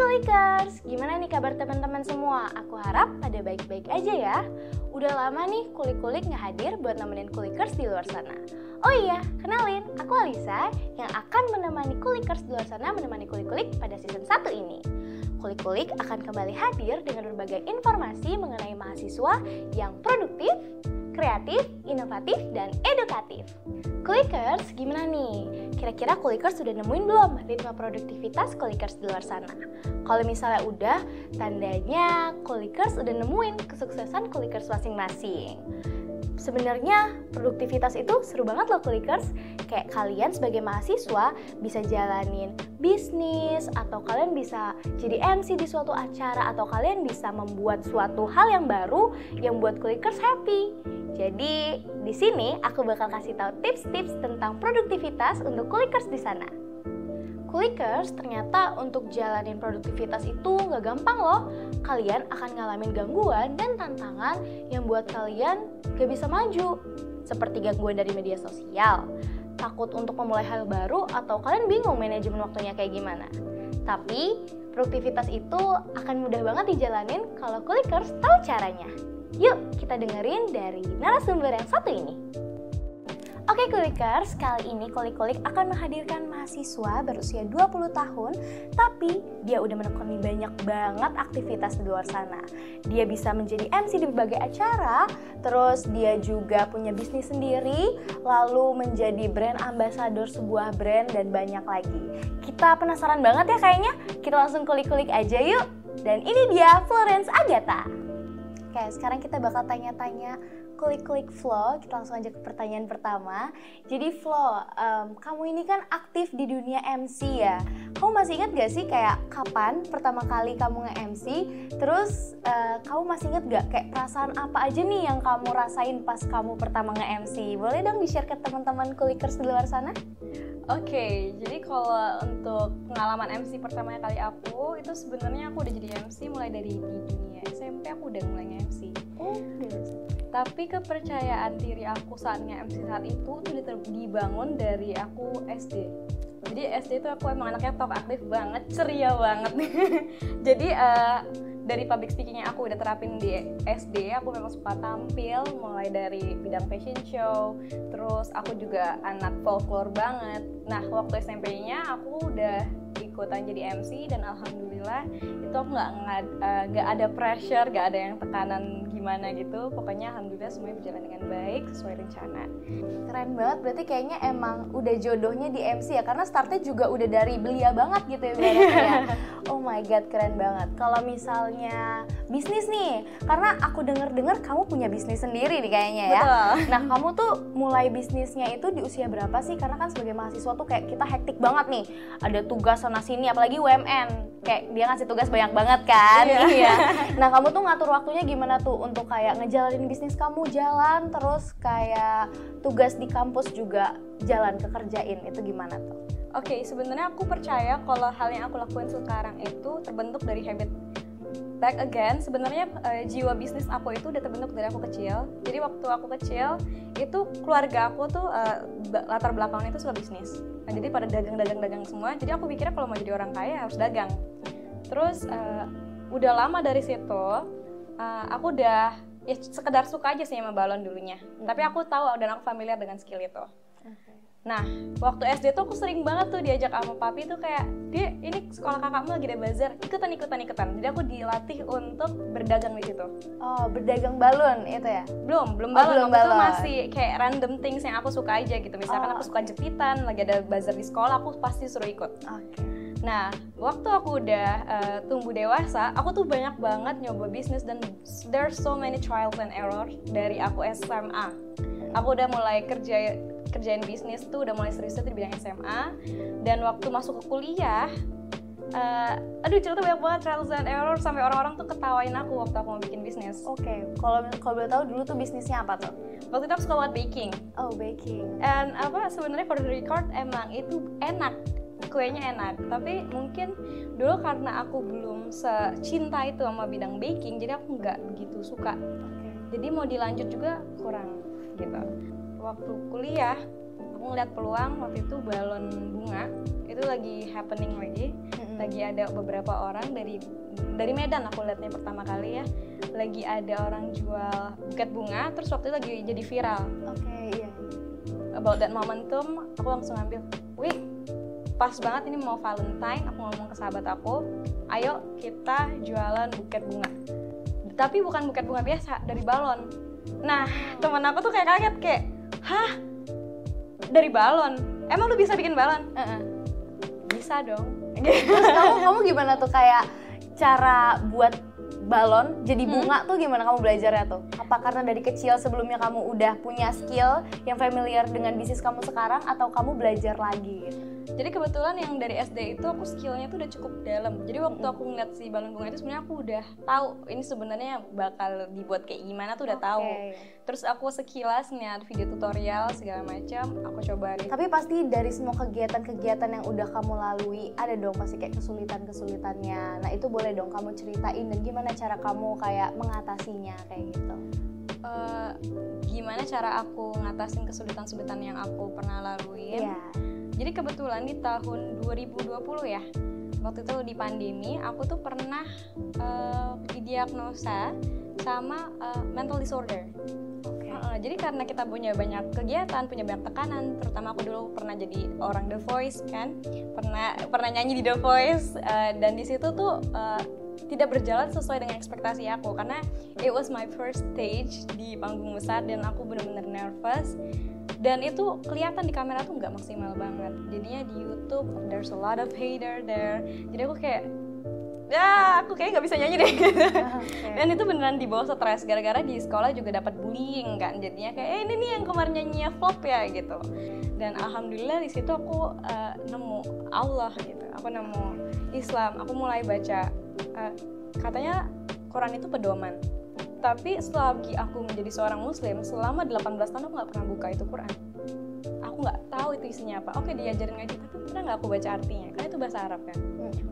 Kulikers, gimana nih kabar teman-teman semua? Aku harap pada baik-baik aja ya. Udah lama nih Kulik-Kulik nggak hadir buat nemenin Kulikers di luar sana. Oh iya, kenalin, aku Alisa yang akan menemani Kulikers di luar sana menemani Kulik-Kulik pada season 1 ini. Kulik-Kulik akan kembali hadir dengan berbagai informasi mengenai mahasiswa yang produktif, kreatif, inovatif, dan edukatif. Kulikers, gimana nih? Kira-kira Kulikers sudah nemuin belum ritme produktivitas Kulikers di luar sana? Kalau misalnya udah, tandanya Kulikers udah nemuin kesuksesan Kulikers masing-masing. Sebenarnya produktivitas itu seru banget loh Kulikers. Kayak kalian sebagai mahasiswa bisa jalanin bisnis, atau kalian bisa jadi MC di suatu acara, atau kalian bisa membuat suatu hal yang baru yang buat Kulikers happy. Jadi di sini aku bakal kasih tahu tips-tips tentang produktivitas untuk Kulikers di sana. Kulikers, ternyata untuk jalanin produktivitas itu gak gampang loh. Kalian akan ngalamin gangguan dan tantangan yang buat kalian gak bisa maju. Seperti gangguan dari media sosial, takut untuk memulai hal baru, atau kalian bingung manajemen waktunya kayak gimana. Tapi produktivitas itu akan mudah banget dijalanin kalau Kulikers tahu caranya. Yuk kita dengerin dari narasumber yang satu ini. Oke Kulikers, kali ini Kulik-Kulik akan menghadirkan mahasiswa berusia 20 tahun, tapi dia udah menekuni banyak banget aktivitas di luar sana. Dia bisa menjadi MC di berbagai acara, terus dia juga punya bisnis sendiri, lalu menjadi brand ambassador sebuah brand, dan banyak lagi. Kita penasaran banget ya kayaknya? Kita langsung kulik-kulik aja yuk! Dan ini dia Florence Agatha. Oke, sekarang kita bakal tanya-tanya Kulik-Kulik Flo. Kita langsung aja ke pertanyaan pertama. Jadi Flo, kamu ini kan aktif di dunia MC ya. Kamu masih ingat gak sih kayak kapan pertama kali kamu nge-MC? Terus kamu masih ingat gak kayak perasaan apa aja nih yang kamu rasain pas kamu pertama nge-MC? Boleh dong di-share ke teman-teman Kulikers di luar sana? Oke, jadi kalau untuk pengalaman MC pertama kali aku, itu sebenarnya aku udah jadi MC mulai dari di dunia SMP aku udah mulai nge-MC. Oh, Tapi kepercayaan diri aku saat nge-MC saat itu dibangun dari aku SD. Jadi SD itu aku emang anaknya talk aktif banget, ceria banget. Jadi dari public speakingnya aku udah terapin di SD, aku memang suka tampil, mulai dari bidang fashion show, terus aku juga anak folklore banget. Nah, waktu SMP-nya aku udah ikutan jadi MC, dan alhamdulillah itu aku nggak ada pressure, nggak ada yang tekanan gimana gitu. Pokoknya alhamdulillah semuanya berjalan dengan baik sesuai rencana. Keren banget, berarti kayaknya emang udah jodohnya di MC ya, karena startnya juga udah dari belia banget gitu ya ya. Oh my god, keren banget. Kalau misalnya bisnis nih, karena aku denger kamu punya bisnis sendiri nih kayaknya ya. Betul. Nah, kamu tuh mulai bisnisnya itu di usia berapa sih? Karena kan sebagai mahasiswa tuh kayak kita hektik banget nih, ada tugas sana sini, apalagi UMN, kayak dia ngasih tugas banyak banget kan. Iya. Nah, kamu tuh ngatur waktunya gimana tuh untuk kayak ngejalanin bisnis kamu jalan, terus kayak tugas di kampus juga jalan kekerjain, itu gimana tuh? Oke, sebenarnya aku percaya kalau hal yang aku lakuin sekarang itu terbentuk dari habit. Back again, sebenarnya jiwa bisnis aku itu udah terbentuk dari aku kecil. Jadi waktu aku kecil, itu keluarga aku tuh latar belakangnya itu suka bisnis. Nah, jadi pada dagang semua. Jadi aku pikirnya kalau mau jadi orang kaya harus dagang. Terus udah lama dari situ, aku udah ya sekedar suka aja sih sama balon dulunya. Tapi aku tahu dan aku familiar dengan skill itu. Nah, waktu SD tuh aku sering banget tuh diajak sama papi tuh kayak, "Dia, ini sekolah kakakmu lagi ada bazar, ikutan." Jadi aku dilatih untuk berdagang di situ. Oh, berdagang balon itu ya? Belum balon. Itu masih kayak random things yang aku suka aja gitu. Misalkan aku suka jepitan, lagi ada bazar di sekolah, aku pasti suruh ikut. Oke. Nah, waktu aku udah tumbuh dewasa, aku tuh banyak banget nyoba bisnis, dan there's so many trials and error dari aku SMA. Aku udah mulai kerjain bisnis tuh udah mulai serius di bidang SMA, dan waktu masuk ke kuliah, cerita banyak banget trials and error, sampai orang-orang tuh ketawain aku waktu aku mau bikin bisnis. Oke, kalau boleh tahu dulu tuh bisnisnya apa tuh? Waktu itu aku suka banget baking. Oh, baking. And sebenarnya for the record emang itu enak, kuenya enak, tapi mungkin dulu karena aku belum secinta itu sama bidang baking, jadi aku nggak begitu suka. Jadi mau dilanjut juga kurang gitu. Waktu kuliah aku ngeliat peluang, waktu itu balon bunga itu lagi happening lagi. Lagi ada beberapa orang dari Medan, aku lihatnya pertama kali ya, lagi ada orang jual buket bunga, terus waktu itu lagi jadi viral. Iya. About that momentum, aku langsung ambil, wih pas banget ini mau Valentine, aku ngomong ke sahabat aku, ayo kita jualan buket bunga. Tapi bukan buket bunga biasa, dari balon. Nah, teman aku tuh kayak kaget, kayak, hah? Dari balon? Emang lu bisa bikin balon? Bisa dong. Terus kamu gimana tuh kayak cara buat balon jadi bunga tuh gimana kamu belajarnya tuh? Apa karena dari kecil sebelumnya kamu udah punya skill yang familiar dengan bisnis kamu sekarang atau kamu belajar lagi gitu? Jadi kebetulan yang dari SD itu aku skillnya tuh udah cukup dalam. Jadi waktu aku ngeliat si balon bunga itu sebenarnya aku udah tahu ini sebenarnya bakal dibuat kayak gimana tuh udah tahu. Terus aku sekilas ngeliat video tutorial segala macam, aku cobain. Tapi pasti dari semua kegiatan-kegiatan yang udah kamu lalui ada dong pasti kayak kesulitan-kesulitannya. Nah itu boleh dong kamu ceritain dan gimana cara kamu kayak mengatasinya kayak gitu. Gimana cara aku ngatasin kesulitan-kesulitan yang aku pernah laluin? Jadi kebetulan di tahun 2020 ya, waktu itu di pandemi, aku tuh pernah didiagnosa sama mental disorder. Jadi karena kita punya banyak kegiatan, punya banyak tekanan, terutama aku dulu pernah jadi orang The Voice kan, pernah nyanyi di The Voice, dan di situ tuh tidak berjalan sesuai dengan ekspektasi aku karena it was my first stage di panggung besar dan aku benar-benar nervous. Dan itu kelihatan di kamera tuh nggak maksimal banget. Jadinya di YouTube there's a lot of hater there. Jadi aku kayak, aku kayak nggak bisa nyanyi deh. Dan itu beneran dibawa stres. Gara-gara di sekolah juga dapat bullying kan. Jadinya kayak, ini nih yang kemarin nyanyinya flop ya gitu. Dan alhamdulillah di situ aku nemu Allah gitu. Aku nemu Islam. Aku mulai baca. Katanya Quran itu pedoman. Tapi selagi aku menjadi seorang muslim, selama 18 tahun aku gak pernah buka itu Quran. Aku gak tahu itu isinya apa. Oke, diajarin ngaji, tapi pernah gak aku baca artinya? Karena itu bahasa Arab kan.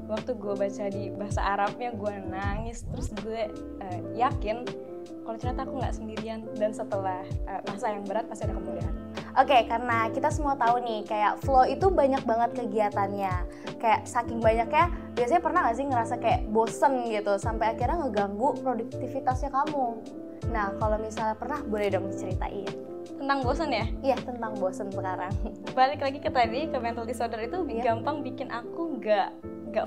Waktu gue baca di bahasa Arabnya, gue nangis. Terus gue yakin kalau ternyata aku gak sendirian. Dan setelah masa yang berat pasti ada kemudahan. Oke, karena kita semua tahu nih, kayak flow itu banyak banget kegiatannya. Kayak saking banyaknya, biasanya pernah gak sih ngerasa kayak bosen gitu, sampai akhirnya ngeganggu produktivitasnya kamu. Nah, kalau misalnya pernah, boleh dong diceritain. Tentang bosen ya? Iya, tentang bosen sekarang. Balik lagi ke tadi, ke mental disorder itu gampang bikin aku gak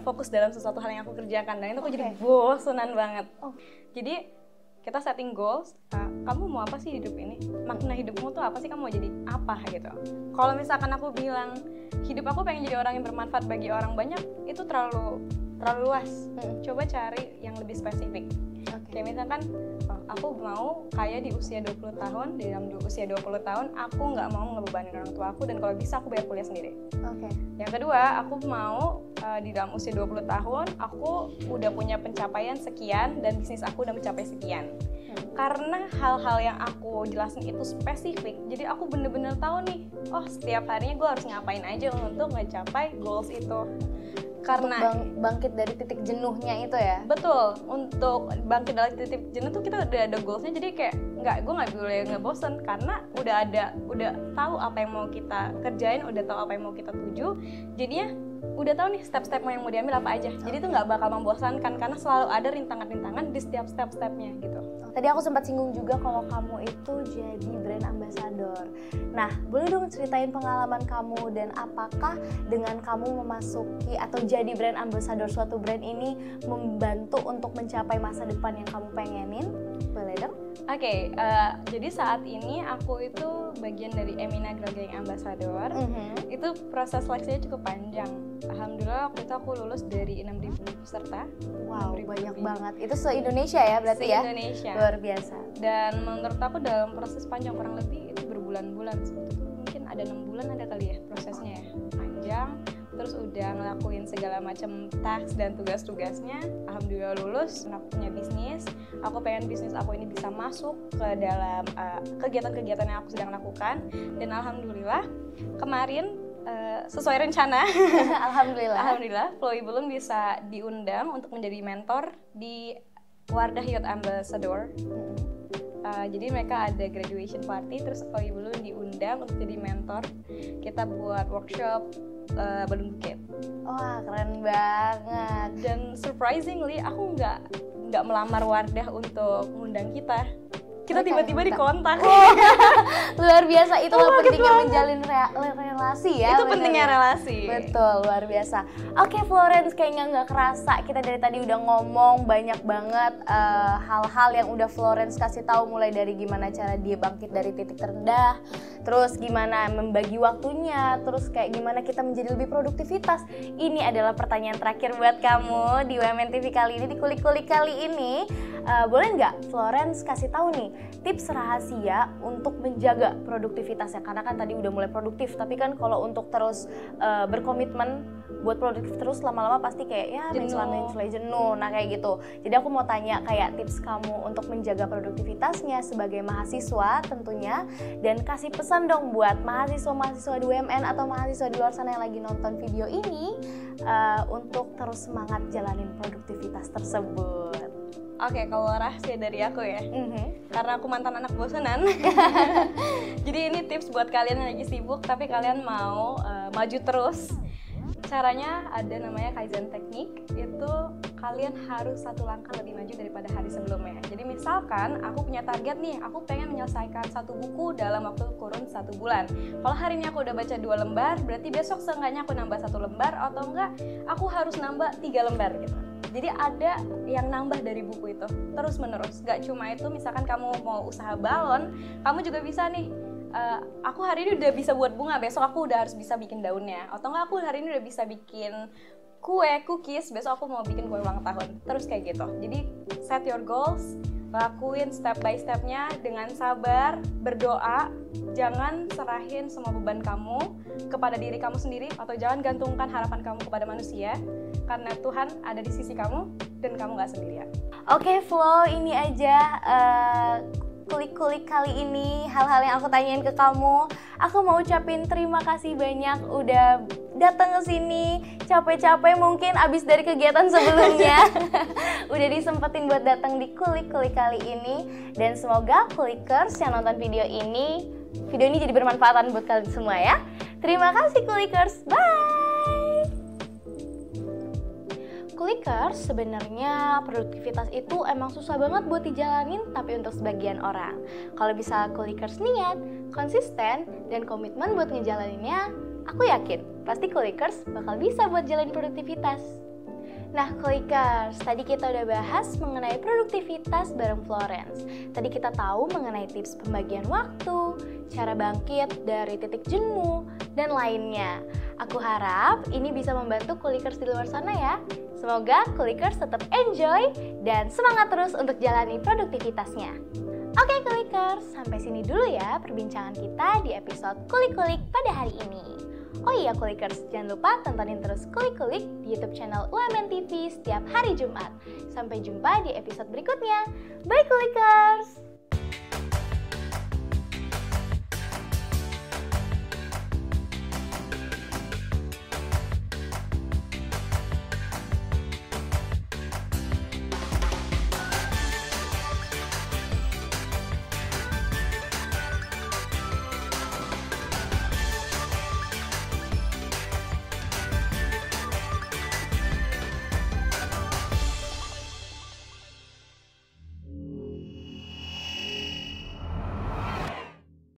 fokus dalam sesuatu hal yang aku kerjakan. Dan itu aku jadi bosenan banget. Jadi, kita setting goals, kamu mau apa sih hidup ini? Makna hidupmu tuh apa sih, kamu mau jadi apa gitu. Kalau misalkan aku bilang, hidup aku pengen jadi orang yang bermanfaat bagi orang banyak, itu terlalu luas. Coba cari yang lebih spesifik. Kayak misalkan, aku mau kaya di usia 20 tahun, di dalam usia 20 tahun, aku nggak mau ngebebanin orang tua aku, dan kalau bisa aku bayar kuliah sendiri. Yang kedua, aku mau di dalam usia 20 tahun, aku udah punya pencapaian sekian, dan bisnis aku udah mencapai sekian. Karena hal-hal yang aku jelasin itu spesifik, jadi aku bener-bener tahu nih, setiap harinya gue harus ngapain aja untuk ngecapai goals itu. Karena bangkit dari titik jenuhnya itu ya. Betul, untuk bangkit dari titik jenuh tuh kita udah ada goalsnya, jadi kayak gue nggak boleh ngebosen karena udah tahu apa yang mau kita kerjain, udah tahu apa yang mau kita tuju, jadinya udah tahu nih step-step yang mau diambil apa aja. Jadi itu nggak bakal membosankan karena selalu ada rintangan-rintangan di setiap step-stepnya gitu. Tadi aku sempat singgung juga kalau kamu itu jadi brand ambassador. Nah, boleh dong ceritain pengalaman kamu dan apakah dengan kamu memasuki atau jadi brand ambassador suatu brand ini membantu untuk mencapai masa depan yang kamu pengenin? Boleh dong? Oke, jadi saat ini aku itu bagian dari Emina Girl Gang Ambassador. Itu proses seleksinya cukup panjang. Alhamdulillah waktu itu aku lulus dari 6.000 peserta. Wow, banyak banget. Itu se-Indonesia ya berarti ya? Se-Indonesia. Luar biasa. Dan menurut aku dalam proses panjang, kurang lebih itu berbulan-bulan. Mungkin ada 6 bulan ada kali ya prosesnya ya. Panjang. Terus udah ngelakuin segala macam task dan tugas-tugasnya. Alhamdulillah lulus, aku punya bisnis. Aku pengen bisnis aku ini bisa masuk ke dalam kegiatan-kegiatan yang aku sedang lakukan. Dan alhamdulillah kemarin sesuai rencana. Alhamdulillah Chloe belum bisa diundang untuk menjadi mentor di Wardah Youth Ambassador. Jadi mereka ada graduation party, terus Chloe belum diundang untuk jadi mentor. Kita buat workshop balloon bouquet. Wah, keren banget. Dan surprisingly aku nggak melamar Wardah untuk ngundang kita. Kita tiba-tiba dikontak. Luar biasa, itulah pentingnya menjalin relasi ya. Itu pentingnya relasi. Betul, luar biasa. Oke Florence, kayaknya nggak kerasa kita dari tadi udah ngomong banyak banget hal-hal yang udah Florence kasih tahu, mulai dari gimana cara dia bangkit dari titik terendah, terus gimana membagi waktunya, terus kayak gimana kita menjadi lebih produktivitas. Ini adalah pertanyaan terakhir buat kamu di UMN TV kali ini, di Kulik-Kulik kali ini. Boleh nggak Florence kasih tahu nih tips rahasia untuk menjaga produktivitasnya? Karena kan tadi udah mulai produktif, tapi kan kalau untuk terus berkomitmen buat produktif terus, lama-lama pasti kayak ya mencelana jenuh. Nah kayak gitu. Jadi aku mau tanya kayak tips kamu untuk menjaga produktivitasnya sebagai mahasiswa tentunya, dan kasih pesan dong buat mahasiswa-mahasiswa di UMN atau mahasiswa di luar sana yang lagi nonton video ini untuk terus semangat jalanin produktivitas tersebut. Oke, kalau rahasia dari aku ya, karena aku mantan anak bosenan. Jadi ini tips buat kalian yang lagi sibuk tapi kalian mau maju terus. Caranya ada namanya Kaizen Teknik. Itu kalian harus satu langkah lebih maju daripada hari sebelumnya. Jadi misalkan aku punya target nih, aku pengen menyelesaikan satu buku dalam waktu kurun 1 bulan. Kalau hari ini aku udah baca 2 lembar, berarti besok seenggaknya aku nambah 1 lembar, atau enggak aku harus nambah 3 lembar gitu. Jadi ada yang nambah dari buku itu terus menerus. Gak cuma itu, misalkan kamu mau usaha balon, kamu juga bisa nih, aku hari ini udah bisa buat bunga, besok aku udah harus bisa bikin daunnya. Atau enggak, aku hari ini udah bisa bikin kue, cookies, besok aku mau bikin kue ulang tahun. Terus kayak gitu. Jadi set your goals, lakuin step by stepnya dengan sabar, berdoa. Jangan serahin semua beban kamu kepada diri kamu sendiri, atau jangan gantungkan harapan kamu kepada manusia, karena Tuhan ada di sisi kamu dan kamu gak sendirian. Oke Flo, ini aja kulik-kulik kali ini, hal-hal yang aku tanyain ke kamu. Aku mau ucapin terima kasih banyak udah datang ke sini, capek-capek mungkin abis dari kegiatan sebelumnya. Udah disempetin buat datang di kulik-kulik kali ini, dan semoga kulikers yang nonton video ini jadi bermanfaatan buat kalian semua ya. Terima kasih kulikers, bye. Kulikers, sebenarnya produktivitas itu emang susah banget buat dijalanin, tapi untuk sebagian orang. Kalau bisa kulikers niat, konsisten, dan komitmen buat ngejalaninnya, aku yakin pasti kulikers bakal bisa buat jalanin produktivitas. Nah kulikers, tadi kita udah bahas mengenai produktivitas bareng Florence. Tadi kita tahu mengenai tips pembagian waktu, cara bangkit dari titik jenuh, dan lainnya. Aku harap ini bisa membantu kulikers di luar sana ya. Semoga kulikers tetap enjoy dan semangat terus untuk jalani produktivitasnya. Oke kulikers, sampai sini dulu ya perbincangan kita di episode Kulik-Kulik pada hari ini. Oh iya kulikers, jangan lupa tontonin terus Kulik-Kulik di YouTube channel UMN TV setiap hari Jumat. Sampai jumpa di episode berikutnya. Bye kulikers!